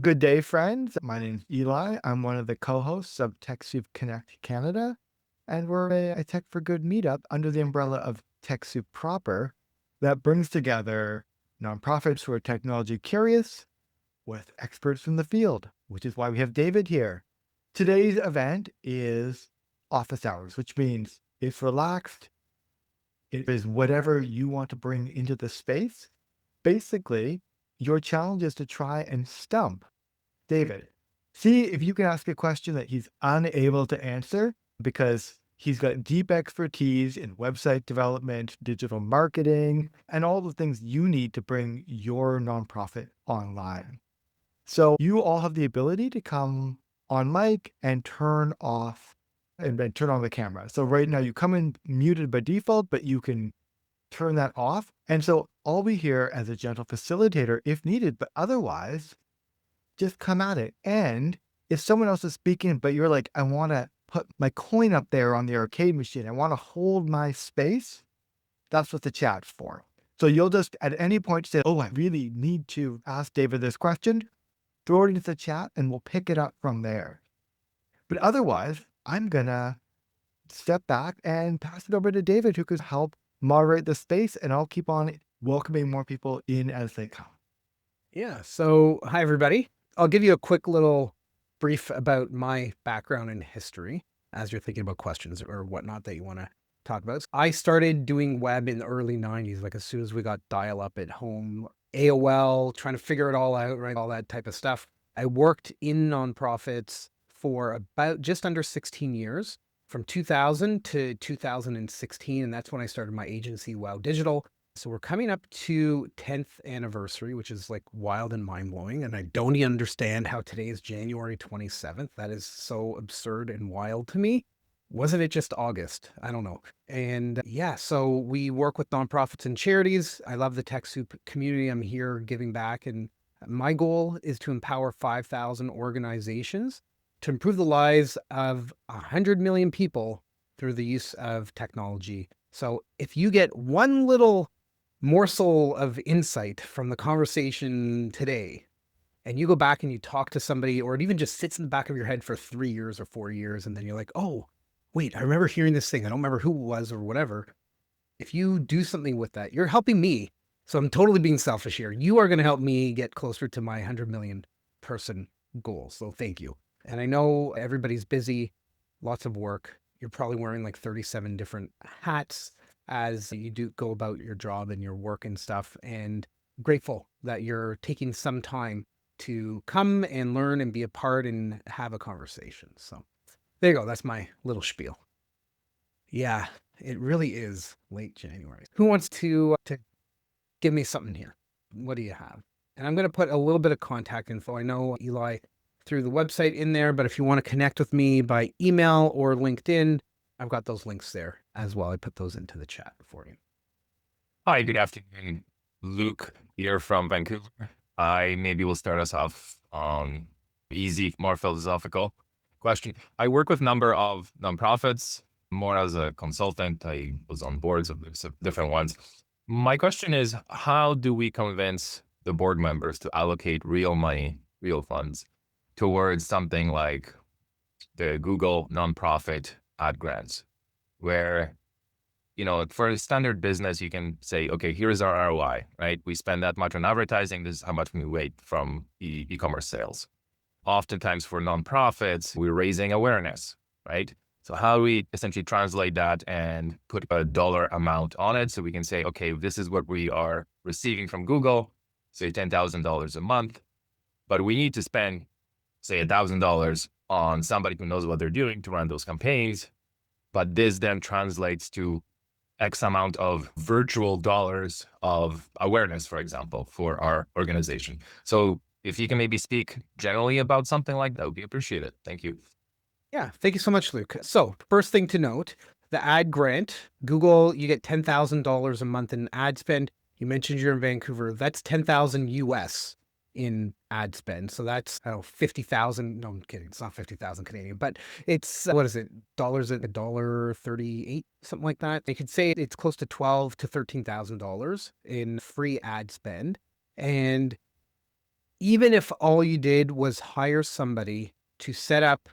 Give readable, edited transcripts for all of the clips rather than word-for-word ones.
Good day, friends. My name's Eli. I'm one of the co-hosts of TechSoup Connect Canada, and we're a Tech for Good meetup under the umbrella of TechSoup proper that brings together nonprofits who are technology curious with experts from the field, which is why we have David here. Today's event is office hours, which means it's relaxed. It is whatever you want to bring into the space. Basically, your challenge is to try and stump David. See if you can ask a question that he's unable to answer because he's got deep expertise in website development, digital marketing, and all the things you need to bring your nonprofit online. So you all have the ability to come on mic and turn off and then turn on the camera. So right now you come in muted by default, but you can turn that off. And so I'll be here as a gentle facilitator if needed, but otherwise, just come at it. And if someone else is speaking, but you're like, I want to put my coin up there on the arcade machine, I want to hold my space, that's what the chat's for. So you'll just at any point say, oh, I really need to ask David this question, throw it into the chat and we'll pick it up from there. But otherwise, I'm going to step back and pass it over to David, who could help moderate the space, and I'll keep on welcoming more people in as they come. Yeah. So, hi, everybody. I'll give you a quick little brief about my background and history as you're thinking about questions or whatnot that you want to talk about. I started doing web in the early 90s, like as soon as we got dial up at home, AOL, trying to figure it all out, right? All that type of stuff. I worked in nonprofits for about just under 16 years, from 2000 to 2016. And that's when I started my agency, Wow Digital. So we're coming up to 10th anniversary, which is like wild and mind blowing. And I don't even understand how today is January 27th. That is so absurd and wild to me. Wasn't it just August? I don't know. And yeah, so we work with nonprofits and charities. I love the TechSoup community. I'm here giving back. And my goal is to empower 5,000 organizations to improve the lives of 100 million people through the use of technology. So if you get one little morsel of insight from the conversation today, and you go back and you talk to somebody, or it even just sits in the back of your head for 3 years or 4 years, and then you're like, oh, wait, I remember hearing this thing. I don't remember who it was or whatever. If you do something with that, you're helping me. So I'm totally being selfish here. You are going to help me get closer to my 100 million person goal. So thank you. And I know everybody's busy, lots of work. You're probably wearing like 37 different hats as you do go about your job and your work and stuff. And grateful that you're taking some time to come and learn and be a part and have a conversation. So there you go. That's my little spiel. Yeah, it really is late January. Who wants to give me something here? What do you have? And I'm going to put a little bit of contact info. I know Eli threw the website in there, but if you want to connect with me by email or LinkedIn, I've got those links there as well. I put those into the chat for you. Hi, good afternoon. Luke here from Vancouver. I maybe will start us off on easy, more philosophical question. I work with a number of nonprofits, more as a consultant. I was on boards of different ones. My question is, how do we convince the board members to allocate real money, real funds towards something like the Google nonprofit ad grants, where for a standard business, you can say, okay, here's our ROI, right? We spend that much on advertising. This is how much we make from e-commerce sales. Oftentimes for nonprofits, we're raising awareness, right? So how do we essentially translate that and put a dollar amount on it? So we can say, okay, this is what we are receiving from Google, say $10,000 a month, but we need to spend, say, $1,000 on somebody who knows what they're doing to run those campaigns. But this then translates to X amount of virtual dollars of awareness, for example, for our organization. So if you can maybe speak generally about something like that, would be appreciated. Thank you. Yeah, thank you so much, Luke. So first thing to note, the ad grant, Google, you get $10,000 a month in ad spend. You mentioned you're in Vancouver. That's 10,000 US in ad spend. So that's 50,000. No, I'm kidding. It's not 50,000 Canadian, but it's, what is it? Dollars at $1.38, something like that. You could say it's close to $12,000 to $13,000 in free ad spend. And even if all you did was hire somebody to set up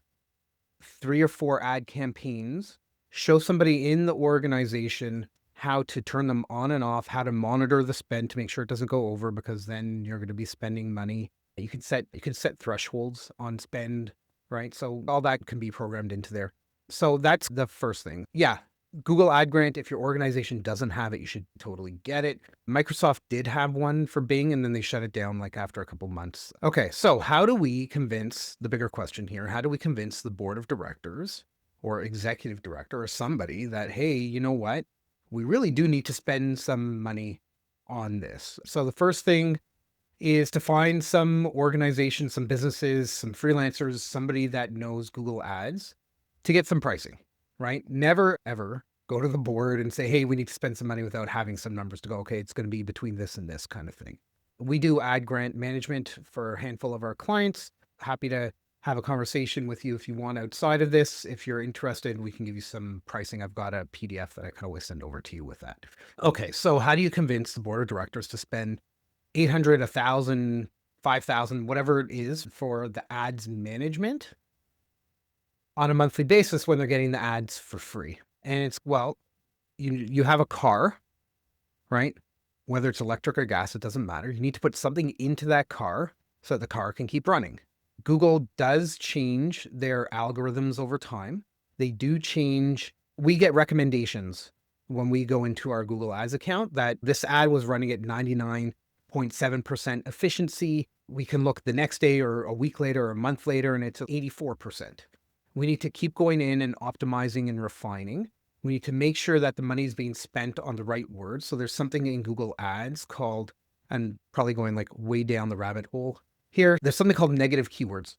3 or 4 ad campaigns, show somebody in the organization how to turn them on and off, how to monitor the spend to make sure it doesn't go over, because then you're going to be spending money. You can set thresholds on spend, right? So all that can be programmed into there. So that's the first thing. Yeah. Google Ad Grant, if your organization doesn't have it, you should totally get it. Microsoft did have one for Bing, and then they shut it down like after a couple months. Okay, so how do we convince, the bigger question here, how do we convince the board of directors or executive director or somebody that, hey, you know what? We really do need to spend some money on this. So the first thing is to find some organization, some businesses, some freelancers, somebody that knows Google Ads to get some pricing, right? Never, ever go to the board and say, hey, we need to spend some money without having some numbers to go, okay, it's going to be between this and this kind of thing. We do ad grant management for a handful of our clients. Happy to have a conversation with you if you want outside of this. If you're interested, we can give you some pricing. I've got a PDF that I can always send over to you with that. Okay, so how do you convince the board of directors to spend $800, $1,000, $5,000, whatever it is for the ads management on a monthly basis when they're getting the ads for free? And it's, well, you have a car, right? Whether it's electric or gas, it doesn't matter. You need to put something into that car so that the car can keep running. Google does change their algorithms over time. They do change. We get recommendations when we go into our Google Ads account that this ad was running at 99.7% efficiency. We can look the next day or a week later or a month later, and it's 84%. We need to keep going in and optimizing and refining. We need to make sure that the money is being spent on the right words. So there's something in Google Ads called, and probably going like way down the rabbit hole here, there's something called negative keywords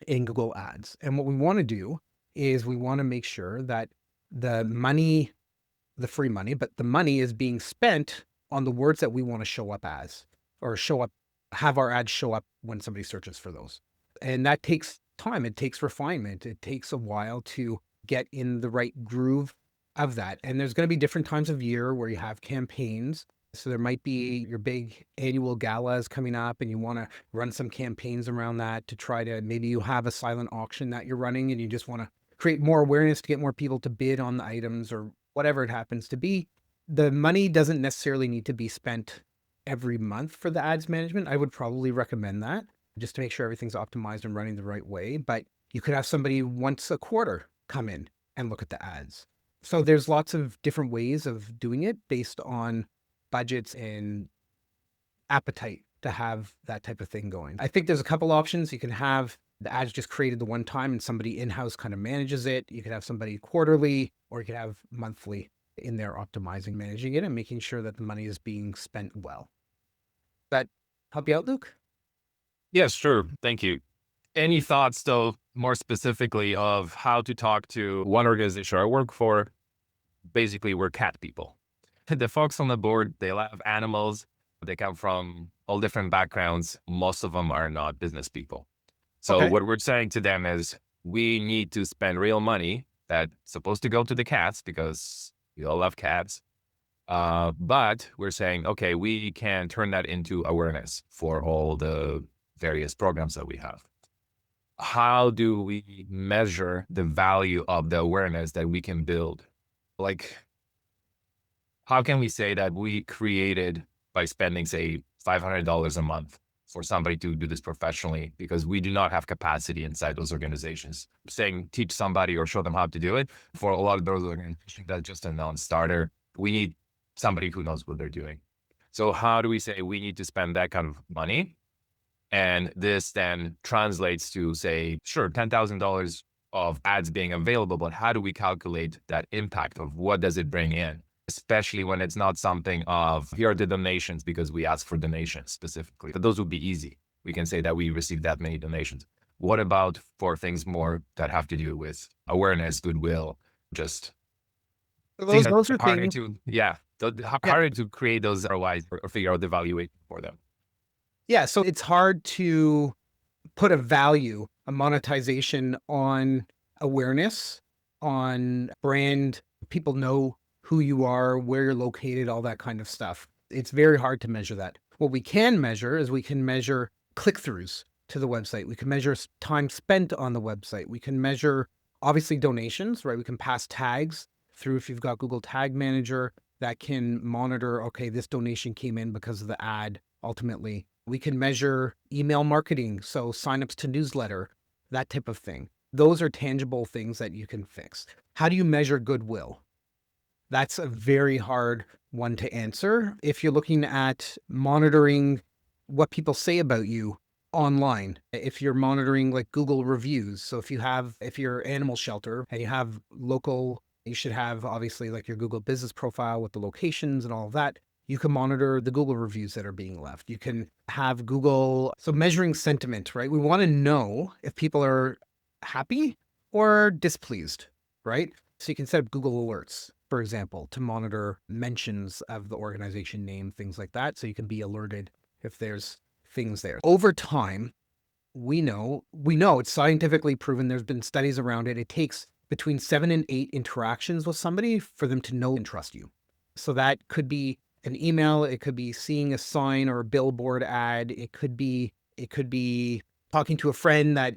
in Google Ads. And what we want to do is we want to make sure that the money, the free money, but the money is being spent on the words that we want to show up as, or show up, have our ads show up when somebody searches for those. And that takes time. It takes refinement. It takes a while to get in the right groove of that. And there's going to be different times of year where you have campaigns. So there might be your big annual galas coming up and you want to run some campaigns around that to try to, maybe you have a silent auction that you're running and you just want to create more awareness to get more people to bid on the items or whatever it happens to be. The money doesn't necessarily need to be spent every month for the ads management. I would probably recommend that just to make sure everything's optimized and running the right way. But you could have somebody once a quarter come in and look at the ads. So there's lots of different ways of doing it based on budgets and appetite to have that type of thing going. I think there's a couple options. You can have the ads just created the one time and somebody in-house kind of manages it. You could have somebody quarterly, or you could have monthly in there optimizing, managing it, and making sure that the money is being spent well. That help you out, Luke? Yes, sure. Thank you. Any thoughts, though, more specifically of how to talk to one organization I work for? Basically, we're cat people. The folks on the board, they love animals. They come from all different backgrounds. Most of them are not business people. So Okay. what we're saying to them is we need to spend real money that's supposed to go to the cats because we all love cats. But we're saying, okay, we can turn that into awareness for all the various programs that we have. How do we measure the value of the awareness that we can build? Like, how can we say that we created by spending, say, $500 a month for somebody to do this professionally, because we do not have capacity inside those organizations? Saying teach somebody or show them how to do it, for a lot of those organizations, that's just a non-starter. We need somebody who knows what they're doing. So how do we say we need to spend that kind of money? And this then translates to, say, sure, $10,000 of ads being available, but how do we calculate that impact of what does it bring in? Especially when it's not something of, here are the donations because we ask for donations specifically. But those would be easy. We can say that we received that many donations. What about for things more that have to do with awareness, goodwill, just Those are harder things. to, Yeah. harder to create those ROIs or figure out the valuation for them. Yeah. So it's hard to put a value, a monetization on awareness, on brand. People know who you are, where you're located, all that kind of stuff. It's very hard to measure that. What we can measure is we can measure click-throughs to the website. We can measure time spent on the website. We can measure, obviously, donations, right? We can pass tags through if you've got Google Tag Manager that can monitor, okay, this donation came in because of the ad, ultimately. We can measure email marketing, so signups to newsletter, that type of thing. Those are tangible things that you can fix. How do you measure goodwill? That's a very hard one to answer. If you're looking at monitoring what people say about you online, if you're monitoring like Google reviews. So if you're animal shelter and you have local, you should have obviously like your Google business profile with the locations and all of that. You can monitor the Google reviews that are being left. You can have Google, so measuring sentiment, right? We want to know if people are happy or displeased, right? So you can set up Google Alerts, for example, to monitor mentions of the organization name, things like that. So you can be alerted if there's things there. Over time, we know it's scientifically proven. There's been studies around it. It takes between 7 and 8 interactions with somebody for them to know and trust you. So that could be an email. It could be seeing a sign or a billboard ad. It could be talking to a friend that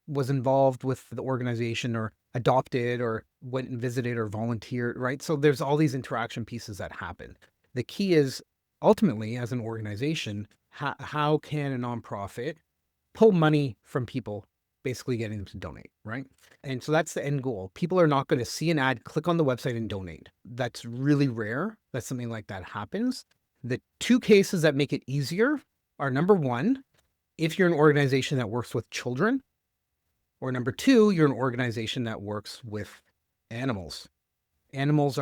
was involved with the organization or adopted or went and visited or volunteered, right? So there's all these interaction pieces that happen. The key is ultimately, as an organization, how can a nonprofit pull money from people, basically getting them to donate, right? And so that's the end goal. People are not going to see an ad, click on the website and donate. That's really rare that something like that happens. The 2 cases that make it easier are, number 1, if you're an organization that works with children, or number 2, you're an organization that works with animals. Animals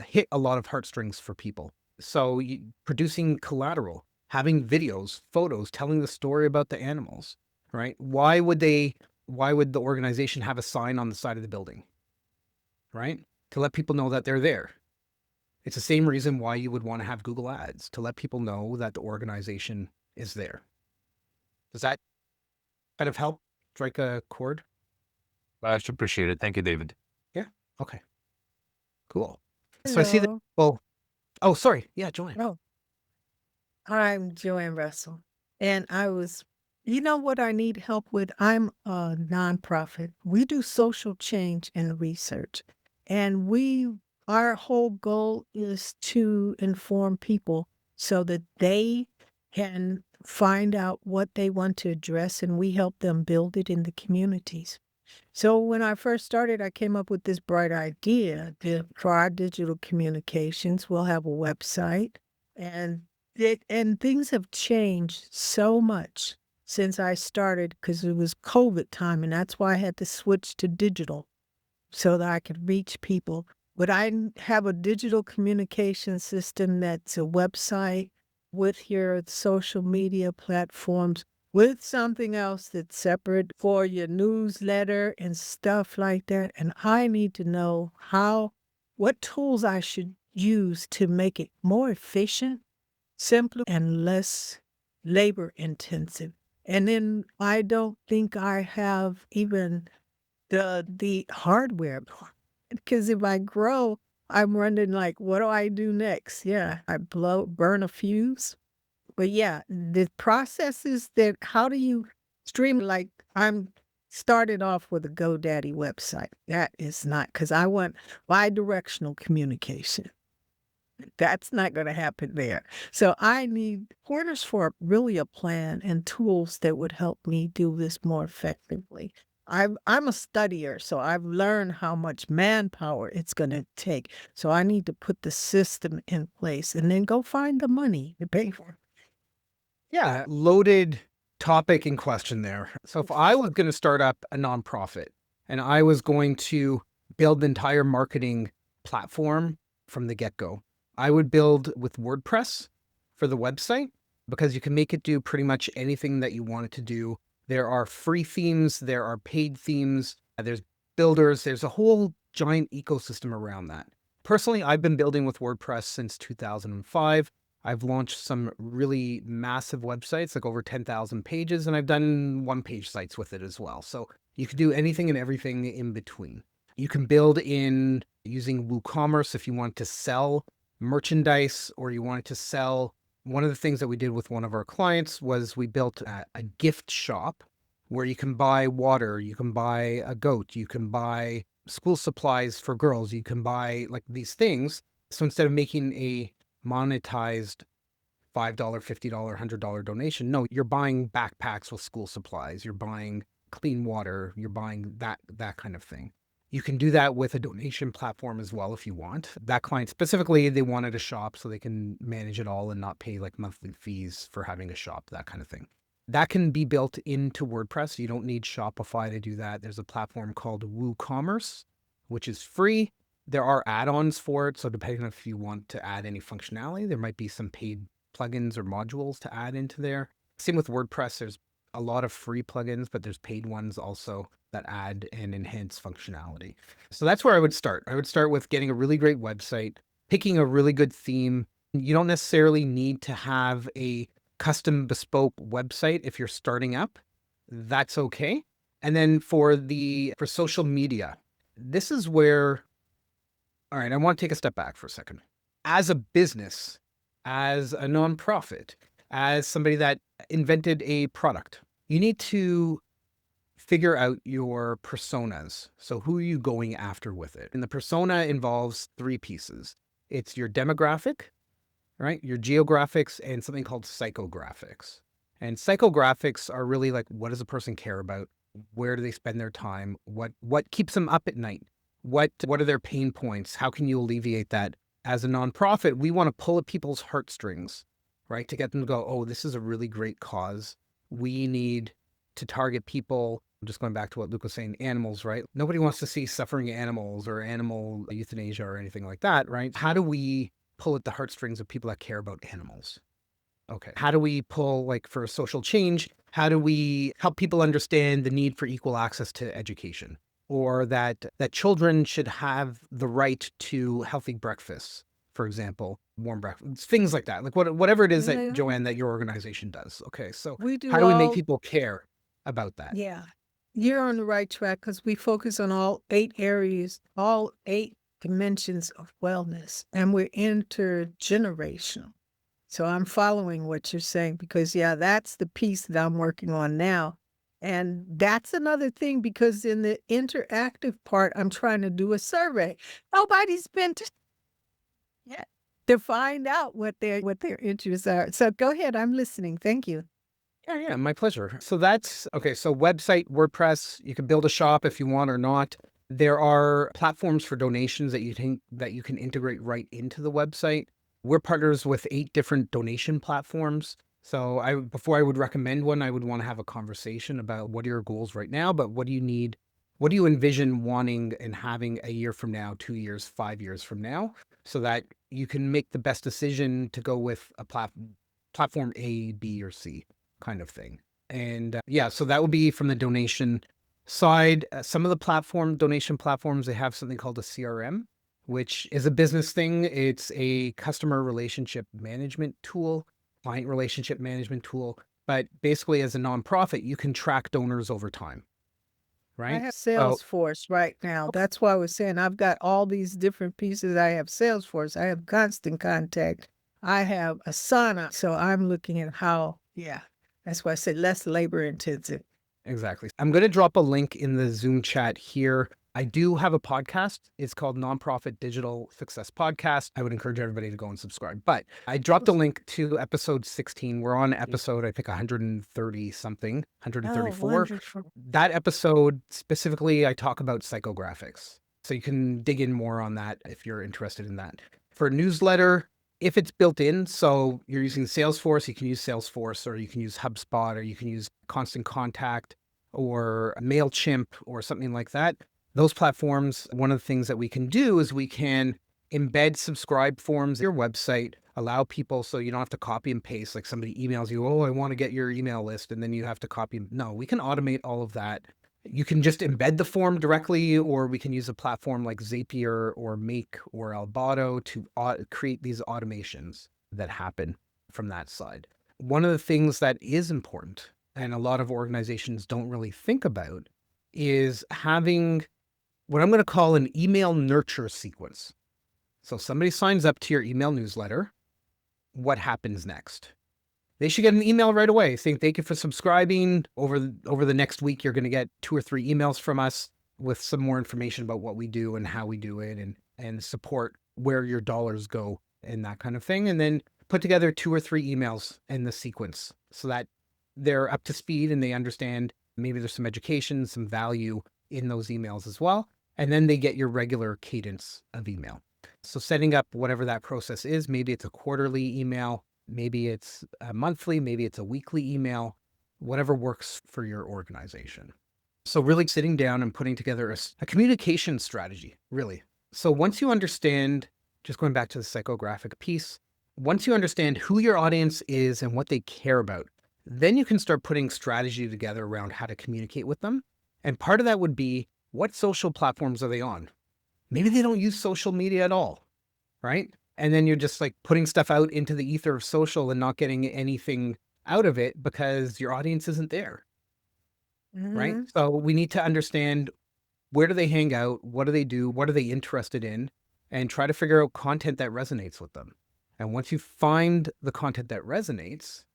hit a lot of heartstrings for people. So producing collateral, having videos, photos, telling the story about the animals, right? Why would the organization have a sign on the side of the building, right? To let people know that they're there. It's the same reason why you would want to have Google Ads, to let people know that the organization is there. Does that kind of help strike a chord? I should appreciate it. Thank you, David. Yeah. Okay. Cool. So I see that. Hello. Well, oh, sorry. Yeah, Joanne. Oh, I'm Joanne Russell. And you know what I need help with? I'm a nonprofit. We do social change and research. And our whole goal is to inform people so that they can find out what they want to address and we help them build it in the communities. So when I first started, I came up with this bright idea that for our digital communications, we'll have a website and things have changed so much since I started because it was COVID time and that's why I had to switch to digital so that I could reach people. But I have a digital communication system that's a website with your social media platforms with something else that's separate for your newsletter and stuff like that. And I need to know what tools I should use to make it more efficient, simpler, and less labor intensive. And then I don't think I have even the hardware because if I grow, I'm wondering like, what do I do next? Yeah, I burn a fuse. But yeah, the process is that how do you stream? Like I'm started off with a GoDaddy website. That is not because I want bi-directional communication. That's not going to happen there. So I need pointers for really a plan and tools that would help me do this more effectively. I'm a studier, so I've learned how much manpower it's going to take. So I need to put the system in place and then go find the money to pay for it. Yeah, loaded topic in question there. So if I was going to start up a nonprofit and I was going to build the entire marketing platform from the get-go, I would build with WordPress for the website because you can make it do pretty much anything that you want it to do. There are free themes, there are paid themes, there's builders, there's a whole giant ecosystem around that. Personally, I've been building with WordPress since 2005. I've launched some really massive websites, like over 10,000 pages, and I've done one-page sites with it as well. So you can do anything and everything in between. You can build in using WooCommerce if you want to sell merchandise or you want to sell one of the things that we did with one of our clients was we built a gift shop where you can buy water, you can buy a goat, you can buy school supplies for girls, you can buy like these things. So instead of making a monetized $5, $50, $100 donation, no, you're buying backpacks with school supplies, you're buying clean water, you're buying that kind of thing. You can do that with a donation platform as well if you want. That client specifically, they wanted a shop so they can manage it all and not pay like monthly fees for having a shop, that kind of thing. That can be built into WordPress. You don't need Shopify to do that. There's a platform called WooCommerce, which is free. There are add-ons for it. So depending on if you want to add any functionality, there might be some paid plugins or modules to add into there. Same with WordPress. There's a lot of free plugins, but there's paid ones also that add and enhance functionality. So that's where I would start. I would start with getting a really great website, picking a really good theme. You don't necessarily need to have a custom bespoke website if you're starting up. That's okay. And then for social media, this is where, all right, I want to take a step back for a second. As a business, as a nonprofit, as somebody that invented a product, you need to figure out your personas. So who are you going after with it? And the persona involves three pieces. It's your demographic, right? Your geographics and something called psychographics. And psychographics are really like, what does a person care about? Where do they spend their time? What keeps them up at night? What are their pain points? How can you alleviate that? As a nonprofit, we want to pull at people's heartstrings, right? To get them to go, oh, this is a really great cause. We need to target people. I'm just going back to what Luke was saying, animals, right? Nobody wants to see suffering animals or animal euthanasia or anything like that, right? How do we pull at the heartstrings of people that care about animals? Okay. How do we pull, like for social change, how do we help people understand the need for equal access to education? Or that children should have the right to healthy breakfasts, for example, warm breakfast, things like that. Like whatever it is that, Joanne, that your organization does. Okay, so We do how do we make all, people care about that? yeah, you're on the right track because we focus on all 8 areas, all 8 dimensions of wellness, and we're intergenerational. So I'm following what you're saying because, yeah, that's the piece that I'm working on now. And that's another thing because in the interactive part, I'm trying to do a survey. Nobody's been yet to find out what their interests are. So go ahead, I'm listening. Thank you. Yeah, my pleasure. So that's okay. So website, WordPress, you can build a shop if you want or not. There are platforms for donations that you can integrate right into the website. We're partners with 8 different donation platforms. So before I would recommend one, I would want to have a conversation about what are your goals right now, but what do you need? What do you envision wanting and having a year from now, 2 years, 5 years from now, so that you can make the best decision to go with a platform A, B, or C kind of thing. And yeah, so that would be from the donation side. Some of the donation platforms, they have something called a CRM, which is a business thing. It's a customer relationship management tool, client relationship management tool. But basically, as a nonprofit, you can track donors over time, I right? have So, Salesforce right now. That's why I was saying I've got all these different pieces. I have Salesforce. I have Constant Contact. I have Asana. So I'm looking at how, yeah, that's why I said less labor intensive. exactly. I'm going to drop a link in the Zoom chat here. I do have a podcast. It's called Nonprofit Digital Success Podcast. I would encourage everybody to go and subscribe. But I dropped a link to episode 16. We're on episode, I think, 130 something, Oh, 134. wonderful. That episode specifically, I talk about psychographics. So you can dig in more on that if you're interested in that. For a newsletter, if it's built in, so you're using Salesforce, you can use Salesforce, or you can use HubSpot, or you can use Constant Contact, or MailChimp, or something like that. Those platforms, one of the things that we can do is we can embed subscribe forms in your website, allow people so you don't have to copy and paste. Like somebody emails you, oh, I want to get your email list, and then you have to copy. No, we can automate all of that. You can just embed the form directly, or we can use a platform like Zapier or Make or Albato to create these automations that happen from that side. One of the things that is important, and a lot of organizations don't really think about, is having what I'm going to call an email nurture sequence. So somebody signs up to your email newsletter. what happens next. They should get an email right away saying, thank you for subscribing. Over the next week, you're going to get 2 or 3 emails from us with some more information about what we do and how we do it, and support where your dollars go and that kind of thing. And then put together 2 or 3 emails in the sequence so that they're up to speed and they understand maybe there's some education, some value in those emails as well. And then they get your regular cadence of email. So setting up whatever that process is, maybe it's a quarterly email, maybe it's a monthly, maybe it's a weekly email, whatever works for your organization. So really sitting down and putting together a communication strategy, really. So once you understand, just going back to the psychographic piece, once you understand who your audience is and what they care about, then you can start putting strategy together around how to communicate with them. And part of that would be, what social platforms are they on? Maybe they don't use social media at all, right? And then you're just like putting stuff out into the ether of social and not getting anything out of it because your audience isn't there, right? Mhm. So we need to understand, where do they hang out? What do they do? What are they interested in? And try to figure out content that resonates with them. And once you find the content that resonates,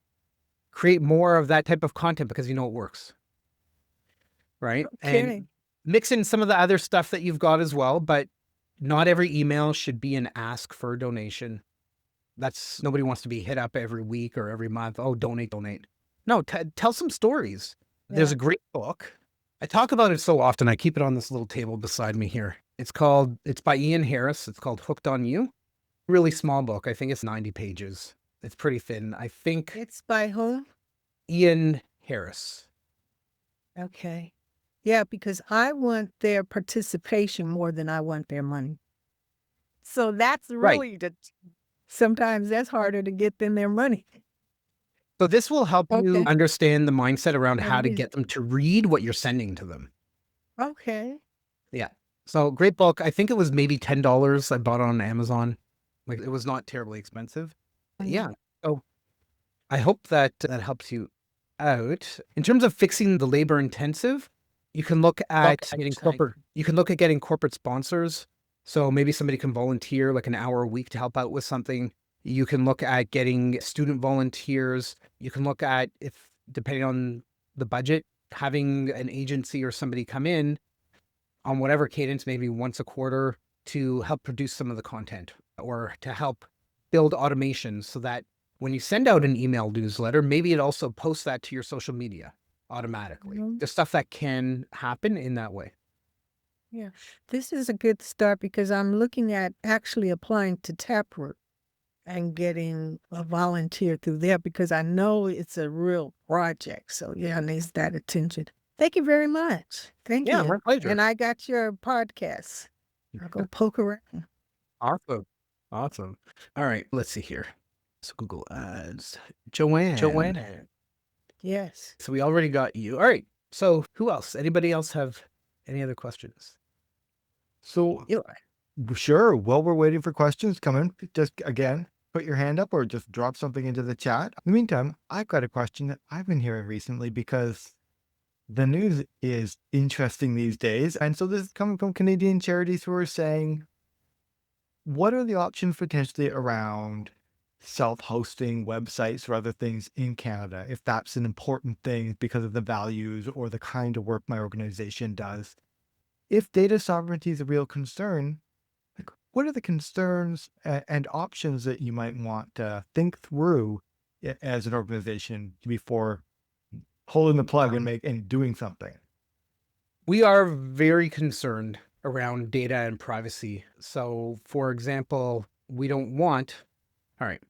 create more of that type of content because you know it works, right? Okay. And mix in some of the other stuff that you've got as well, but not every email should be an ask for a donation. Nobody wants to be hit up every week or every month. Oh, donate. No, tell some stories. There's Yeah. a great book. I talk about it so often. I keep it on this little table beside me here. It's by Ian Harris. It's called Hooked on You. Really small book. I think it's 90 pages. It's pretty thin. I think It's by whom? Ian Harris. Okay. Yeah, because I want their participation more than I want their money. So that's Right. really sometimes that's harder to get than their money. So this will help you Okay. understand the mindset around how to Yeah. get them to read what you're sending to them. Okay. Yeah. So great book. I think it was maybe $10. I bought it on Amazon. Like, it was not terribly expensive. But yeah. So I hope that helps you out. In terms of fixing the labor intensive, you can look at getting corporate sponsors. So maybe somebody can volunteer like an hour a week to help out with something. You can look at getting student volunteers. You can look at, if depending on the budget, having an agency or somebody come in on whatever cadence, maybe once a quarter, to help produce some of the content or to help build automation so that when you send out an email newsletter, maybe it also posts that to your social media automatically. Mhm. The stuff that can happen in that way. Yeah. This is a good start because I'm looking at actually applying to Taproot and getting a volunteer through there because I know it's a real project. So yeah, it needs that attention. Thank you very much. Thank Yeah, you. my pleasure. And I got your podcast. I'll go poke around. Awesome. Awesome. All right, let's see here. So Google Ads. Joanne. Yes. So we already got you. All right. So who else? Anybody else have any other questions? So Eli. sure, while we're waiting for questions coming, just again, put your hand up or just drop something into the chat. In the meantime, I've got a question that I've been hearing recently because the news is interesting these days. And so this is coming from Canadian charities who are saying, what are the options potentially around self-hosting websites or other things in Canada, if that's an important thing because of the values or the kind of work my organization does? If data sovereignty is a real concern, like, what are the concerns and options that you might want to think through as an organization before pulling the plug and doing something? We are very concerned around data and privacy. So, for example, we don't want, all right,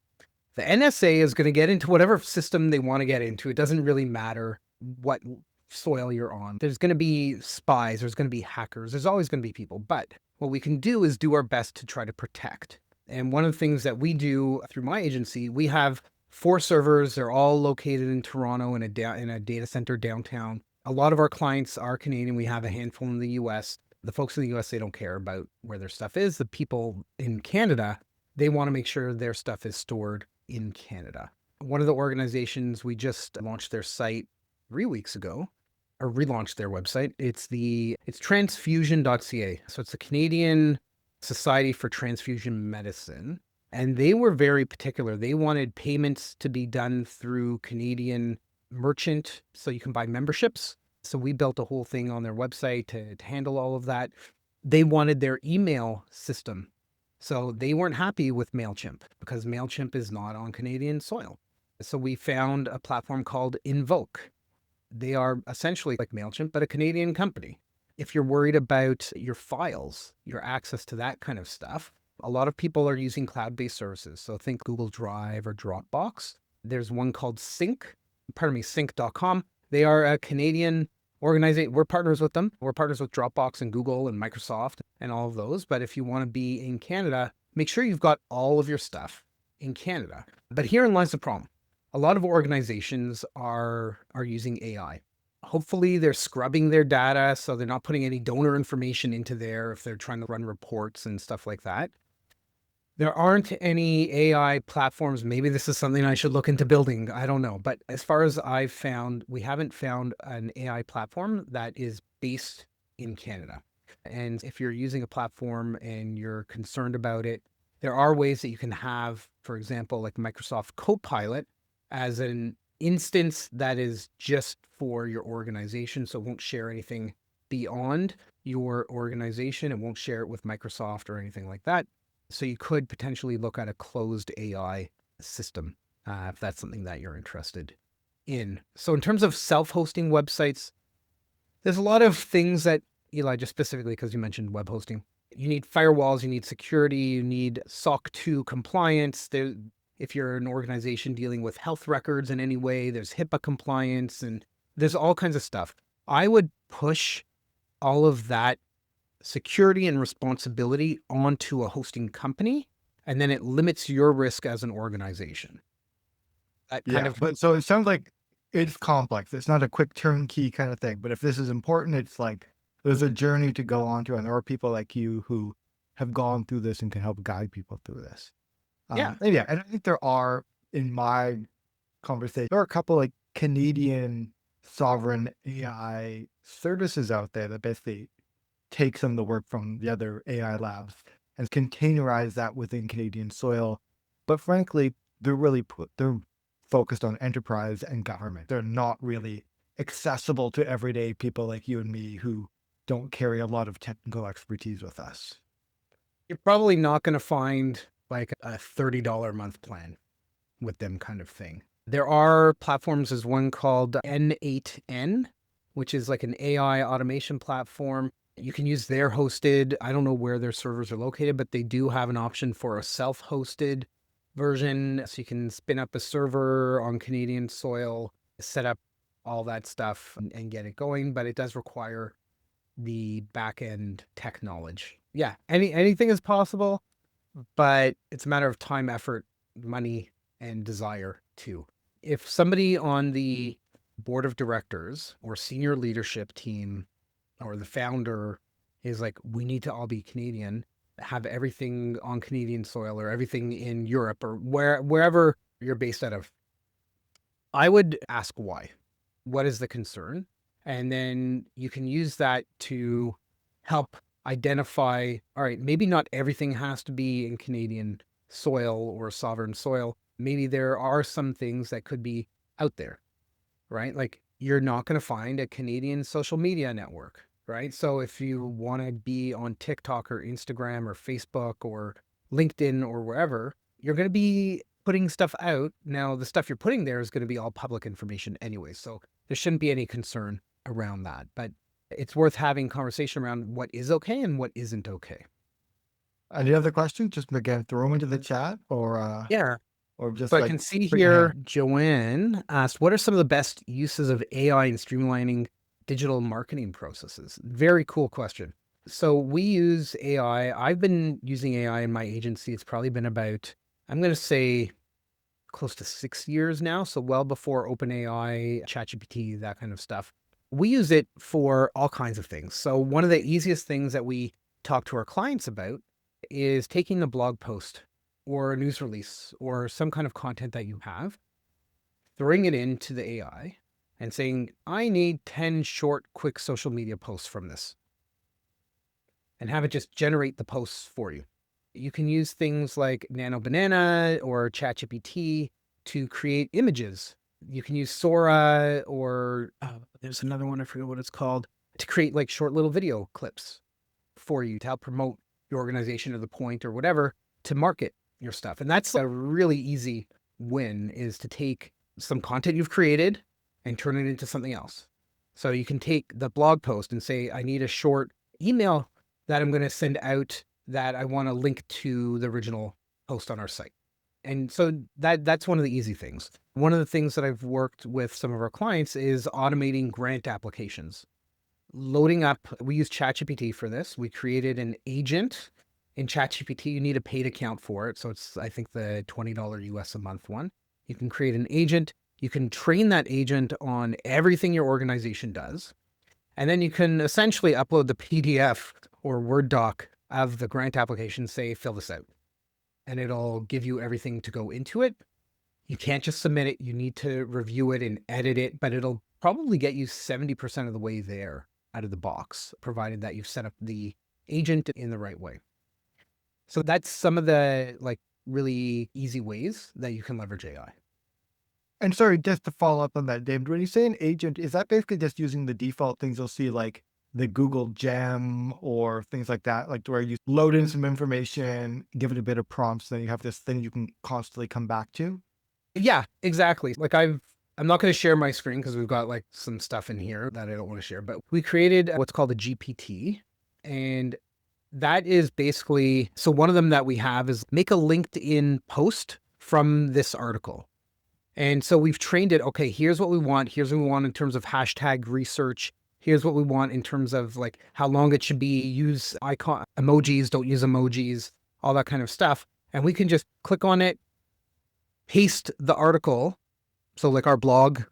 the NSA is going to get into whatever system they want to get into. It doesn't really matter what soil you're on. There's going to be spies, there's going to be hackers, there's always going to be people. But what we can do is do our best to try to protect. And one of the things that we do through my agency, we have 4 servers. They're all located in Toronto in a data center downtown. A lot of our clients are Canadian. We have a handful in the US. The folks in the US, they don't care about where their stuff is. The people in Canada, they want to make sure their stuff is stored in Canada. One of the organizations, we just launched their site 3 weeks ago, or relaunched their website. It's transfusion.ca. So it's the Canadian Society for Transfusion Medicine. And they were very particular. They wanted payments to be done through Canadian merchant so you can buy memberships. So we built a whole thing on their website to handle all of that. They wanted their email system. So they weren't happy with MailChimp because MailChimp is not on Canadian soil. So we found a platform called Invoke. They are essentially like MailChimp, but a Canadian company. If you're worried about your files, your access to that kind of stuff, a lot of people are using cloud-based services. So think Google Drive or Dropbox. There's one called sync.com. They are a Canadian organization. We're partners with them. We're partners with Dropbox and Google and Microsoft and all of those. But if you want to be in Canada, make sure you've got all of your stuff in Canada. But herein lies the problem. A lot of organizations are using AI. Hopefully they're scrubbing their data so they're not putting any donor information into there if they're trying to run reports and stuff like that. There aren't any AI platforms. Maybe this is something I should look into building. I don't know. But as far as I've found, we haven't found an AI platform that is based in Canada. And if you're using a platform and you're concerned about it, there are ways that you can have, for example, like Microsoft Copilot as an instance that is just for your organization. So it won't share anything beyond your organization. It won't share it with Microsoft or anything like that. So you could potentially look at a closed AI system if that's something that you're interested in. So in terms of self-hosting websites, there's a lot of things that, Eli, just specifically because you mentioned web hosting, you need firewalls, you need security, you need SOC 2 compliance. If you're an organization dealing with health records in any way, there's HIPAA compliance and there's all kinds of stuff. I would push all of that security and responsibility onto a hosting company, and then it limits your risk as an organization. But so it sounds like it's complex. It's not a quick turnkey kind of thing. But if this is important, it's like there's a journey to go on to, and there are people like you who have gone through this and can help guide people through this. Yeah. And I think there are, in my conversation, there are a couple like Canadian sovereign AI services out there that basically take some of the work from the other AI labs and containerize that within Canadian soil. But frankly, they're focused on enterprise and government. They're not really accessible to everyday people like you and me who don't carry a lot of technical expertise with us. You're probably not going to find like a $30 a month plan with them kind of thing. There are platforms. There's one called N8N, which is like an AI automation platform. You can use their hosted. I don't know where their servers are located, but they do have an option for a self-hosted version. So you can spin up a server on Canadian soil, set up all that stuff and get it going. But it does require the back-end tech knowledge. Yeah, anything is possible, but it's a matter of time, effort, money, and desire too. If somebody on the board of directors or senior leadership team or the founder is like, we need to all be Canadian, have everything on Canadian soil or everything in Europe or wherever you're based out of, I would ask why. What is the concern? And then you can use that to help identify, all right, maybe not everything has to be in Canadian soil or sovereign soil. Maybe there are some things that could be out there, right? Like you're not going to find a Canadian social media network, right? So if you want to be on TikTok or Instagram or Facebook or LinkedIn or wherever, you're going to be putting stuff out. Now, the stuff you're putting there is going to be all public information anyway. So there shouldn't be any concern around that. But it's worth having conversation around what is okay and what isn't okay. Any other questions? Just again, throw them into the chat or Yeah. or just So I like can see bring your here, hand. Joanne asked, what are some of the best uses of AI in streamlining digital marketing processes? Very cool question. So we use AI. I've been using AI in my agency. It's probably been about, I'm going to say close to 6 years now. So well before OpenAI, ChatGPT, that kind of stuff. We use it for all kinds of things. So one of the easiest things that we talk to our clients about is taking a blog post or a news release or some kind of content that you have, throwing it into the AI and saying, I need 10 short, quick social media posts from this, and have it just generate the posts for you. You can use things like Nano Banana or ChatGPT to create images. You can use Sora or there's another one, I forget what it's called, to create like short little video clips for you to help promote your organization or the point or whatever to market your stuff. And that's a really easy win, is to take some content you've created and turn it into something else. So you can take the blog post and say, I need a short email that I'm going to send out that I want to link to the original post on our site. And so that's one of the easy things. One of the things that I've worked with some of our clients is automating grant applications. Loading up, we use ChatGPT for this. We created an agent in ChatGPT. You need a paid account for it. So it's, I think, the $20 US a month one. You can create an agent. You can train that agent on everything your organization does. And then you can essentially upload the PDF or Word doc of the grant application, say, fill this out. And it'll give you everything to go into it. You can't just submit it. You need to review it and edit it, but it'll probably get you 70% of the way there out of the box, provided that you've set up the agent in the right way. So that's some of the like really easy ways that you can leverage AI. And sorry, just to follow up on that, David, when you say an agent, is that basically just using the default things you'll see like the Google Gem or things like that, like where you load in some information, give it a bit of prompts, then you have this thing you can constantly come back to? Yeah, exactly. Like I'm not going to share my screen because we've got like some stuff in here that I don't want to share, but we created what's called a GPT. And that is basically, so one of them that we have is make a LinkedIn post from this article. And so we've trained it. Okay, here's what we want. Here's what we want in terms of hashtag research. Here's what we want in terms of like how long it should be. Use icon emojis, don't use emojis, all that kind of stuff. And we can just click on it, paste the article, so like our blog,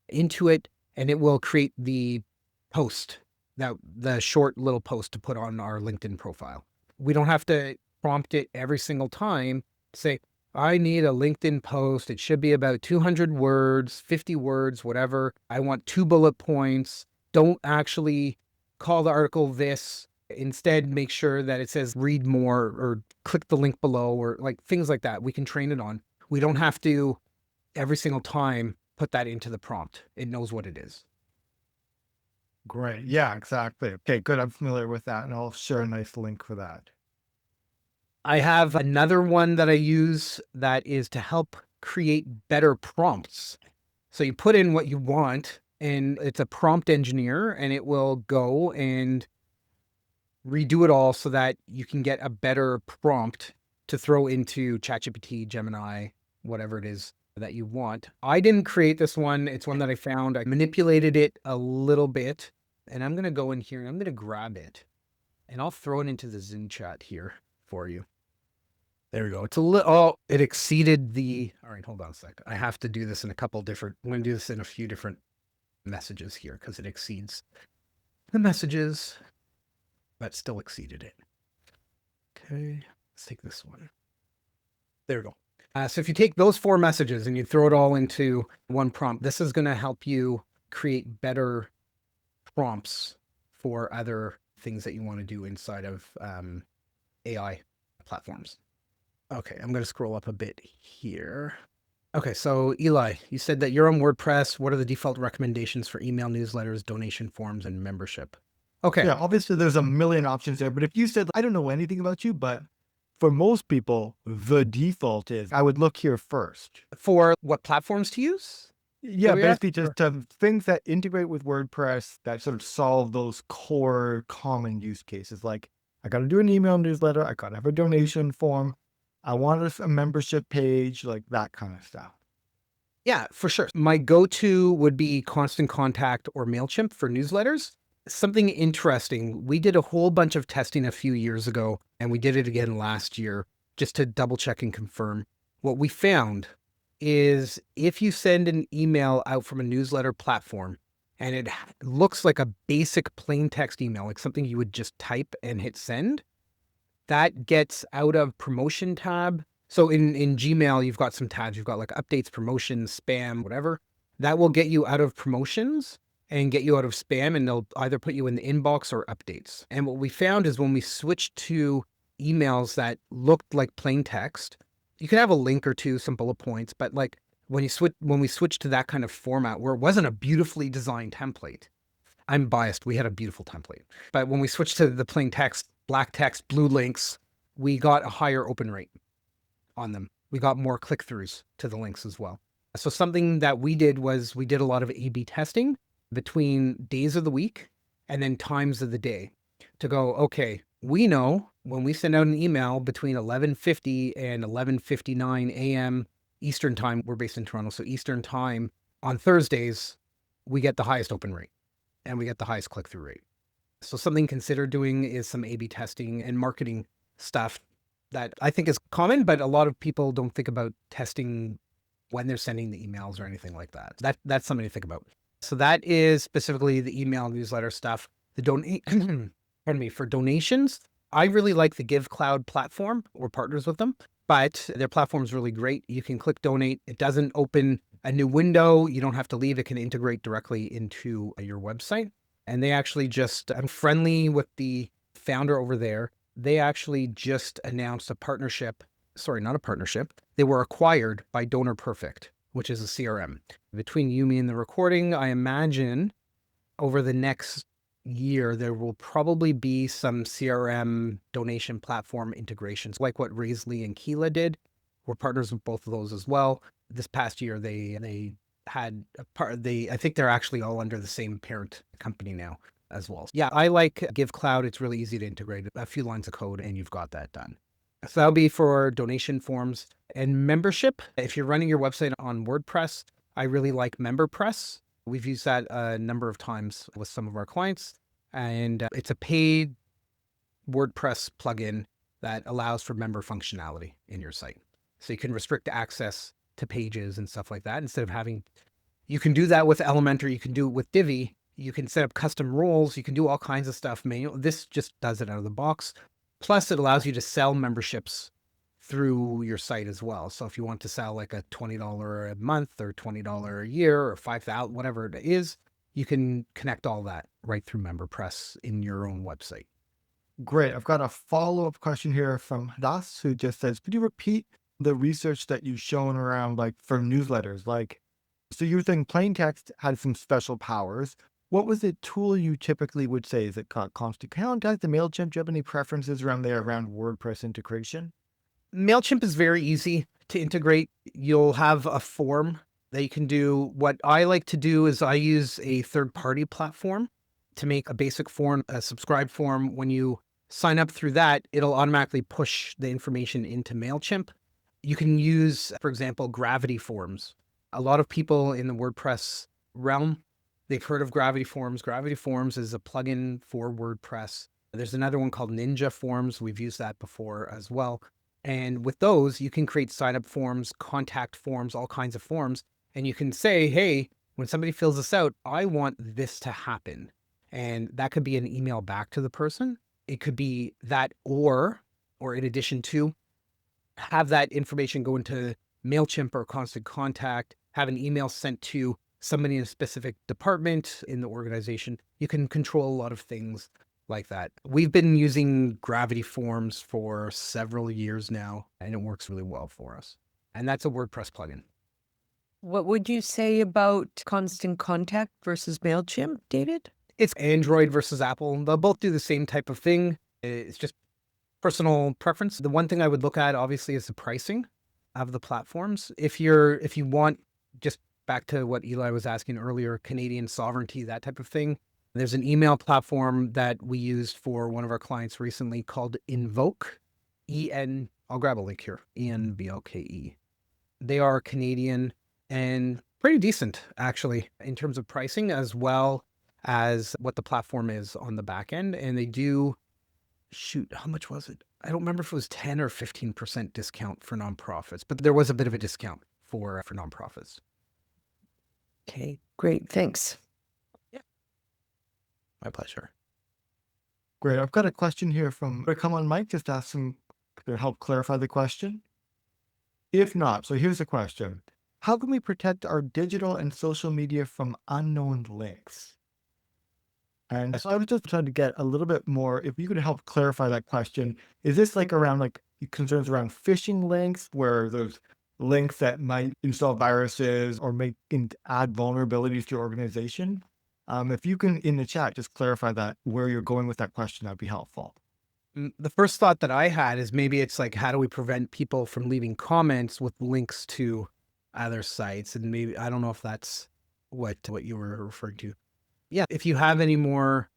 into it, and it will create the post, the short little post to put on our LinkedIn profile. We don't have to prompt it every single time to say, I need a LinkedIn post. It should be about 200 words, 50 words, whatever. I want 2 bullet points. Don't actually call the article this. Instead, make sure that it says read more or click the link below or like things like that. We can train it on. We don't have to every single time put that into the prompt. It knows what it is. Great. Yeah, exactly. Okay, good. I'm familiar with that, and I'll share a nice link for that. I have another one that I use that is to help create better prompts. So you put in what you want, and it's a prompt engineer, and it will go and redo it all so that you can get a better prompt to throw into ChatGPT, Gemini, whatever it is that you want. I didn't create this one. It's one that I found. I manipulated it a little bit, and I'm going to go in here and I'm going to grab it and I'll throw it into the Zoom chat here for you. There we go. It's a little, oh, it exceeded the, all right, hold on a sec. I have to do this in a couple different, I'm going to do this in a few different messages here because it exceeds the messages, but still exceeded it. Okay, let's take this one. There we go. So if you take those 4 messages and you throw it all into one prompt, this is going to help you create better prompts for other things that you want to do inside of AI platforms. Okay, I'm going to scroll up a bit here. Okay, so Eli, you said that you're on WordPress. What are the default recommendations for email newsletters, donation forms, and membership? Okay. Yeah, obviously there's a million options there, but if you said, I don't know anything about you, but for most people, the default is I would look here first. For what platforms to use? Yeah, we basically just things that integrate with WordPress that sort of solve those core common use cases. Like I got to do an email newsletter. I got to have a donation form. I want a membership page, like that kind of stuff. Yeah, for sure. My go-to would be Constant Contact or MailChimp for newsletters. Something interesting. We did a whole bunch of testing a few years ago, and we did it again last year just to double check and confirm. What we found is if you send an email out from a newsletter platform and it looks like a basic plain text email, like something you would just type and hit send, that gets out of promotion tab. So in Gmail, you've got some tabs. You've got like updates, promotions, spam, whatever. That will get you out of promotions and get you out of spam, and they'll either put you in the inbox or updates. And what we found is when we switched to emails that looked like plain text. You can have a link or two, some bullet points, but like when we switched to that kind of format where it wasn't a beautifully designed template. I'm biased. We had a beautiful template, but when we switched to the plain text, black text, blue links, we got a higher open rate on them. We got more click-throughs to the links as well. So something that we did was we did a lot of A/B testing between days of the week and then times of the day to go, okay, we know when we send out an email between 11:50 and 11:59 a.m. Eastern time, we're based in Toronto, so Eastern time on Thursdays, we get the highest open rate and we get the highest click-through rate. So something consider doing is some A/B testing and marketing stuff that I think is common, but a lot of people don't think about testing when they're sending the emails or anything like that. That's something to think about. So that is specifically the email newsletter stuff. The pardon me, for donations, I really like the GiveCloud platform. We're partners with them, but their platform is really great. You can click donate. It doesn't open a new window. You don't have to leave. It can integrate directly into your website. And they actually I'm friendly with the founder over there. They actually just announced a partnership. Sorry, not a partnership. They were acquired by Donor Perfect, which is a CRM. Between you, me, and the recording, I imagine over the next year, there will probably be some CRM donation platform integrations, like what Raisley and Keela did. We're partners with both of those as well. This past year, they had a part. I think they're actually all under the same parent company now as well. Yeah, I like GiveCloud. It's really easy to integrate a few lines of code and you've got that done. So that'll be for donation forms and membership. If you're running your website on WordPress, I really like MemberPress. We've used that a number of times with some of our clients, and it's a paid WordPress plugin that allows for member functionality in your site. So you can restrict access to pages and stuff like that instead of having, you can do that with Elementor, you can do it with Divi, you can set up custom roles, you can do all kinds of stuff manual. This just does it out of the box. Plus it allows you to sell memberships through your site as well. So if you want to sell like a $20 a month or $20 a year or $5,000, whatever it is, you can connect all that right through MemberPress in your own website. Great. I've got a follow-up question here from Das, who just says, could you repeat the research that you've shown around like for newsletters? Like, so you were saying plain text had some special powers. What was the tool you typically would say? Is it Constant Contact, the MailChimp? Do you have any preferences around there around WordPress integration? MailChimp is very easy to integrate. You'll have a form that you can do. What I like to do is I use a third-party platform to make a basic form, a subscribe form. When you sign up through that, it'll automatically push the information into MailChimp. You can use, for example, Gravity Forms. A lot of people in the WordPress realm, they've heard of Gravity Forms. Gravity Forms is a plugin for WordPress. There's another one called Ninja Forms. We've used that before as well. And with those, you can create sign-up forms, contact forms, all kinds of forms. And you can say, hey, when somebody fills this out, I want this to happen. And that could be an email back to the person. It could be that or in addition to, have that information go into MailChimp or Constant Contact, have an email sent to somebody in a specific department in the organization. You can control a lot of things like that. We've been using Gravity Forms for several years now, and it works really well for us. And that's a WordPress plugin. What would you say about Constant Contact versus MailChimp, David? It's Android versus Apple. They'll both do the same type of thing. It's just personal preference. The one thing I would look at, obviously, is the pricing of the platforms. If you want, just back to what Eli was asking earlier, Canadian sovereignty, that type of thing, there's an email platform that we used for one of our clients recently called Invoke, I'll grab a link here, ENVOKE. They are Canadian and pretty decent, actually, in terms of pricing, as well as what the platform is on the back end. And they do, how much was it? I don't remember if it was 10 or 15% discount for nonprofits, but there was a bit of a discount for nonprofits. Okay, great. Thanks. My pleasure. Great. I've got a question here from, come on, Mike, just ask some to help clarify the question. If not, so here's the question. How can we protect our digital and social media from unknown links? And so I was just trying to get a little bit more, if you could help clarify that question. Is this like around like concerns around phishing links, where those links that might install viruses or add vulnerabilities to your organization? If you can in the chat just clarify that where you're going with that question, that'd be helpful. The first thought that I had is maybe it's like, how do we prevent people from leaving comments with links to other sites? And maybe, I don't know if that's what you were referring to. Yeah, if you have any more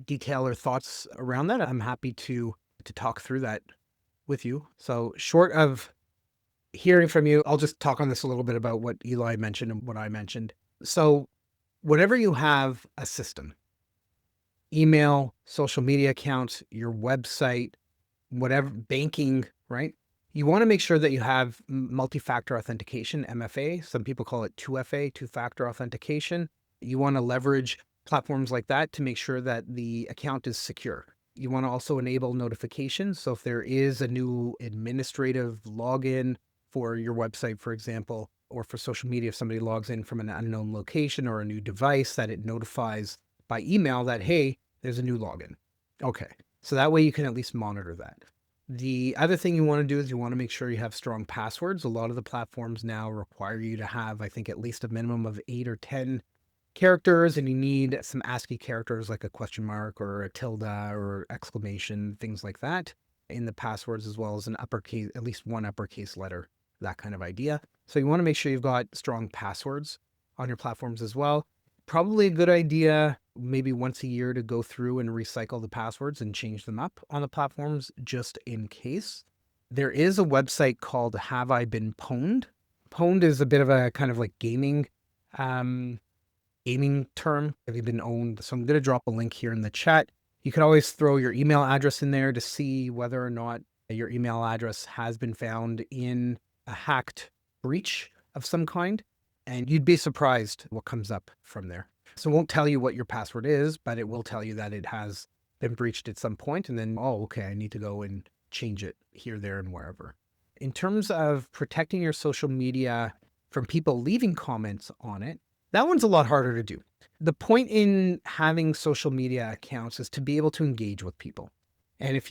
detail or thoughts around that, I'm happy to talk through that with you. So short of hearing from you, I'll just talk on this a little bit about what Eli mentioned and what I mentioned. So whenever you have a system, email, social media accounts, your website, whatever, banking, right? You want to make sure that you have multi-factor authentication, MFA. Some people call it 2FA, two-factor authentication. You want to leverage platforms like that to make sure that the account is secure. You want to also enable notifications. So if there is a new administrative login for your website, for example, or for social media, if somebody logs in from an unknown location or a new device, that it notifies by email that, hey, there's a new login. Okay. So that way you can at least monitor that. The other thing you want to do is you want to make sure you have strong passwords. A lot of the platforms now require you to have, I think, at least a minimum of 8 or 10 characters, and you need some ASCII characters like a question mark or a tilde or exclamation, things like that in the passwords, as well as an uppercase, at least one uppercase letter, that kind of idea. So you want to make sure you've got strong passwords on your platforms as well. Probably a good idea maybe once a year to go through and recycle the passwords and change them up on the platforms just in case. There is a website called Have I Been Pwned? Pwned is a bit of a kind of like gaming term. Have you been owned? So I'm going to drop a link here in the chat. You can always throw your email address in there to see whether or not your email address has been found in a hacked breach of some kind. And you'd be surprised what comes up from there. So it won't tell you what your password is, but it will tell you that it has been breached at some point. And then, oh, okay, I need to go and change it here, there, and wherever. In terms of protecting your social media from people leaving comments on it, that one's a lot harder to do. The point in having social media accounts is to be able to engage with people. And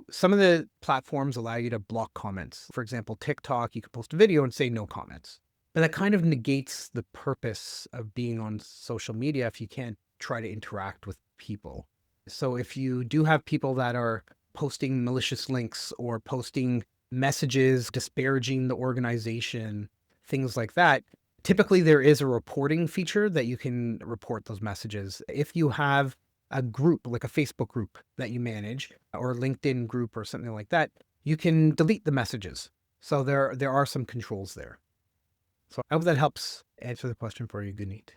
some of the platforms allow you to block comments. For example, TikTok, you can post a video and say no comments. But that kind of negates the purpose of being on social media if you can't try to interact with people. So if you do have people that are posting malicious links or posting messages disparaging the organization, things like that, typically there is a reporting feature that you can report those messages. If you have a group, like a Facebook group that you manage, or a LinkedIn group or something like that, you can delete the messages. So there are some controls there. So I hope that helps answer the question for you, Guneet.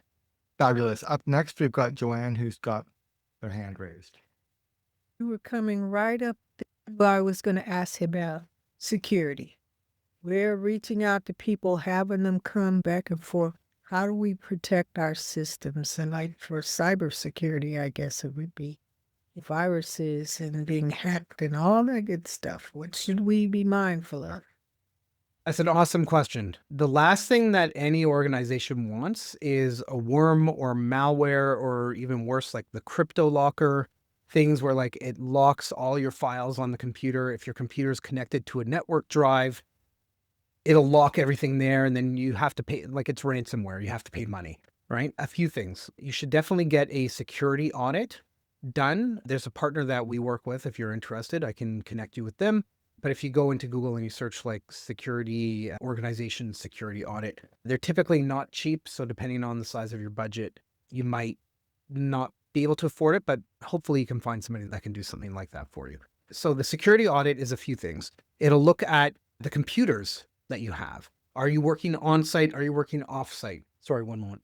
Fabulous. Up next, we've got Joanne, who's got their hand raised. You were coming right up where I was going to ask about security. We're reaching out to people, having them come back and forth. How do we protect our systems? And like for cybersecurity, I guess it would be viruses and being hacked and all that good stuff. What should we be mindful of? That's an awesome question. The last thing that any organization wants is a worm or malware, or even worse, like the crypto locker, things where like it locks all your files on the computer. If your computer is connected to a network drive, it'll lock everything there, and then you have to pay, like it's ransomware, you have to pay money, right? A few things. You should definitely get a security audit done. There's a partner that we work with. If you're interested, I can connect you with them. But if you go into Google and you search like security, organization security audit, they're typically not cheap. So depending on the size of your budget, you might not be able to afford it, but hopefully you can find somebody that can do something like that for you. So the security audit is a few things. It'll look at the computers that you have. Are you working on site? Are you working off site? Sorry, one moment.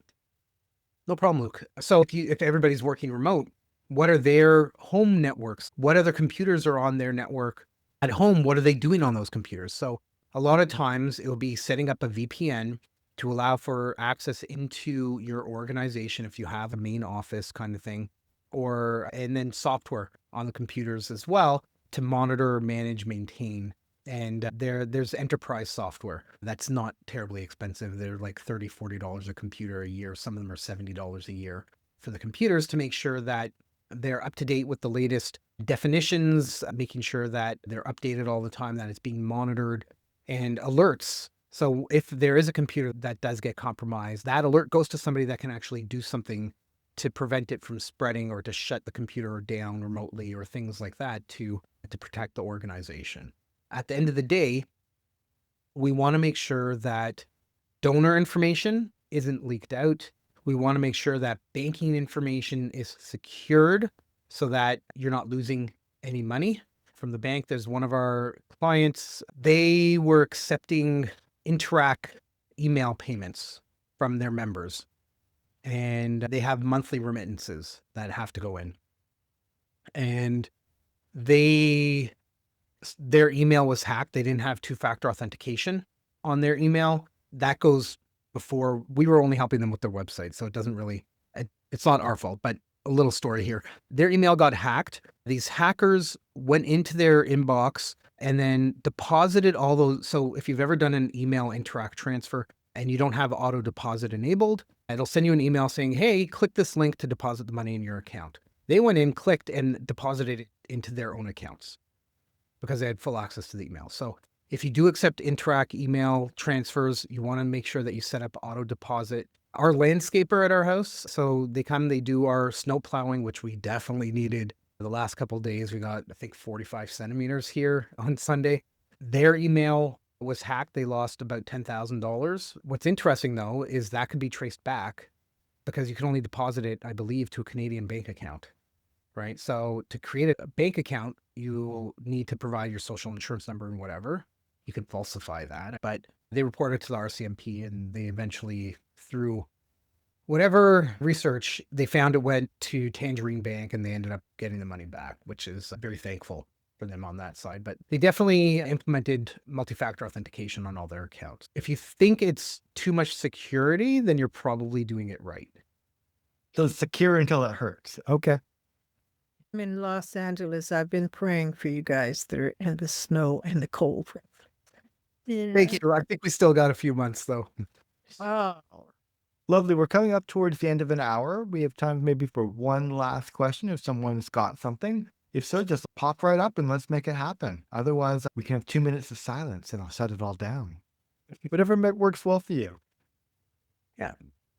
No problem, Luke. So if everybody's working remote, what are their home networks? What other computers are on their network? At home, what are they doing on those computers? So a lot of times it'll be setting up a VPN to allow for access into your organization if you have a main office kind of thing, and then software on the computers as well to monitor, manage, maintain. And there's enterprise software that's not terribly expensive. They're like $30, $40 a computer a year. Some of them are $70 a year for the computers to make sure that They're up to date with the latest definitions, making sure that they're updated all the time, that it's being monitored, and alerts. So if there is a computer that does get compromised, that alert goes to somebody that can actually do something to prevent it from spreading or to shut the computer down remotely or things like that to protect the organization. At the end of the day, we want to make sure that donor information isn't leaked out. We want to make sure that banking information is secured so that you're not losing any money from the bank. There's one of our clients, they were accepting Interac email payments from their members, and they have monthly remittances that have to go in. And their email was hacked. They didn't have two-factor authentication on their email. That goes before. We were only helping them with their website, so it doesn't really, it's not our fault, but a little story here. Their email got hacked. These hackers went into their inbox and then deposited all those. So if you've ever done an email Interac transfer and you don't have auto deposit enabled, it'll send you an email saying, hey, click this link to deposit the money in your account. They went in, clicked, and deposited it into their own accounts because they had full access to the email. So if you do accept Interac email transfers, you want to make sure that you set up auto deposit. Our landscaper at our house, so they do our snow plowing, which we definitely needed the last couple of days. We got, I think, 45 centimeters here on Sunday. Their email was hacked. They lost about $10,000. What's interesting, though, is that could be traced back because you can only deposit it, I believe, to a Canadian bank account, right? So to create a bank account, you need to provide your social insurance number and whatever. You can falsify that, but they reported to the RCMP, and they eventually, through whatever research, they found it went to Tangerine Bank, and they ended up getting the money back, which is very thankful for them on that side. But they definitely implemented multi-factor authentication on all their accounts. If you think it's too much security, then you're probably doing it right. So it's secure until it hurts. Okay. I'm in Los Angeles. I've been praying for you guys there in the snow and the cold. Thank you. I think we still got a few months, though. Oh. Lovely. We're coming up towards the end of an hour. We have time maybe for one last question if someone's got something. If so, just pop right up and let's make it happen. Otherwise, we can have 2 minutes of silence and I'll shut it all down. Whatever works well for you. Yeah.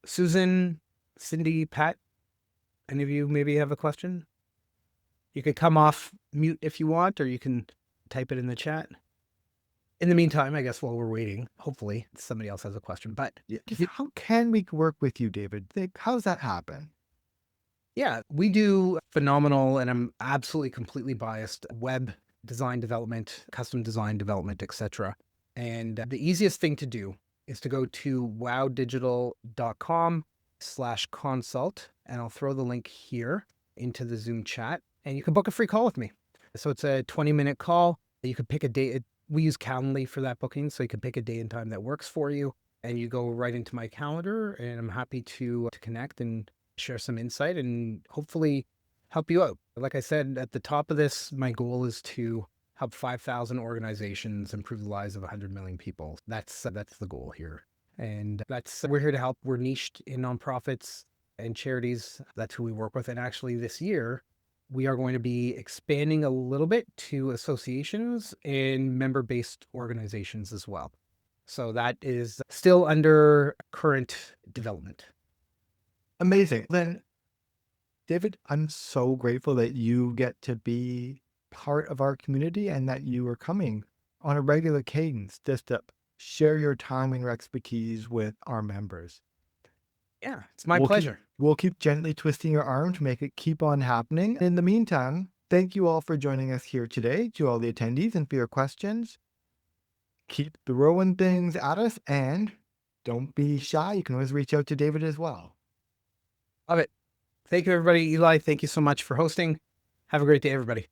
Susan, Cindy, Pat, any of you maybe have a question? You could come off mute if you want, or you can type it in the chat. In the meantime, I guess while we're waiting, hopefully somebody else has a question. But How can we work with you, David? How does that happen? yeah, we do phenomenal, and I'm absolutely completely biased, web design development, custom design development, etc. And the easiest thing to do is to go to wowdigital.com/consult, and I'll throw the link here into the Zoom chat, and you can book a free call with me. So it's a 20-minute call. You could pick a date. We use Calendly for that booking, so you can pick a day and time that works for you, and you go right into my calendar, and I'm happy to connect and share some insight and hopefully help you out. Like I said at the top of this, my goal is to help 5,000 organizations improve the lives of 100 million people. That's the goal here. And we're here to help. We're niched in nonprofits and charities. That's who we work with. And actually this year, we are going to be expanding a little bit to associations and member-based organizations as well. So that is still under current development. Amazing. Then, David, I'm so grateful that you get to be part of our community and that you are coming on a regular cadence just to share your time and your expertise with our members. Yeah, it's my We'll pleasure. We'll keep gently twisting your arm to make it keep on happening. In the meantime, thank you all for joining us here today, to all the attendees, and for your questions. Keep throwing things at us, and don't be shy. You can always reach out to David as well. Love it. Thank you, everybody. Eli, thank you so much for hosting. Have a great day, everybody.